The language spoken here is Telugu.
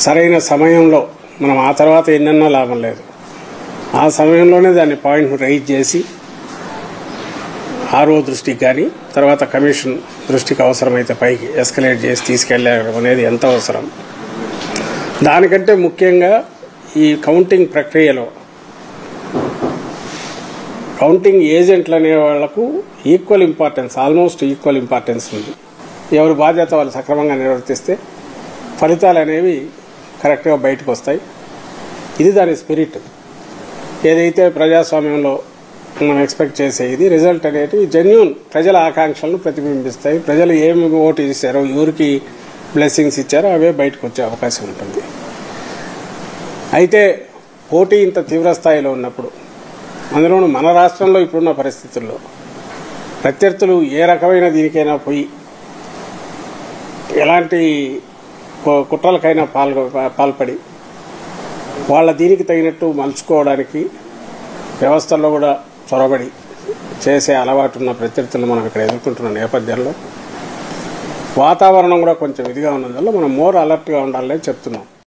సరైన సమయంలో మనం ఆ తర్వాత ఎన్నన్నా లాభం లేదు. ఆ సమయంలోనే దాన్ని పాయింట్ను రైజ్ చేసి ఆర్ఓ దృష్టికి కానీ తర్వాత కమిషన్ దృష్టికి అవసరమైతే పైకి ఎస్కలేట్ చేసి తీసుకెళ్ళడం అనేది ఎంత అవసరం. దానికంటే ముఖ్యంగా ఈ కౌంటింగ్ ప్రక్రియలో కౌంటింగ్ ఏజెంట్లు అనే వాళ్లకు equal importance, almost equal importance ఉంది. ఎవరి బాధ్యత వాళ్ళు సక్రమంగా నిర్వర్తిస్తే ఫలితాలు అనేవి కరెక్ట్గా బయటకు వస్తాయి. ఇది దాని స్పిరిట్. ఏదైతే ప్రజాస్వామ్యంలో మనం ఎక్స్పెక్ట్ చేసేది రిజల్ట్ అనేది జెన్యూన్ ప్రజల ఆకాంక్షలను ప్రతిబింబిస్తాయి. ప్రజలు ఏమి ఓటు ఇచ్చారో, ఎవరికి బ్లెస్సింగ్స్ ఇచ్చారో అవే బయటకు వచ్చే అవకాశం ఉంటుంది. అయితే పోటీ ఇంత తీవ్రస్థాయిలో ఉన్నప్పుడు, అందులోనూ మన రాష్ట్రంలో ఇప్పుడున్న పరిస్థితుల్లో ప్రత్యర్థులు ఏ రకమైన దీనికైనా పోయి ఎలాంటి కుట్రలకైనా పాల్పడి వాళ్ళ దీనికి తగినట్టు మలుచుకోవడానికి వ్యవస్థల్లో కూడా చొరబడి చేసే అలవాటున్న ప్రత్యర్థులను మనం ఇక్కడ ఎదుర్కొంటున్న నేపథ్యంలో వాతావరణం కూడా కొంచెం ఇదిగా ఉన్నందువల్ల మనం మోర్ అలర్ట్గా ఉండాలని చెప్తున్నాం.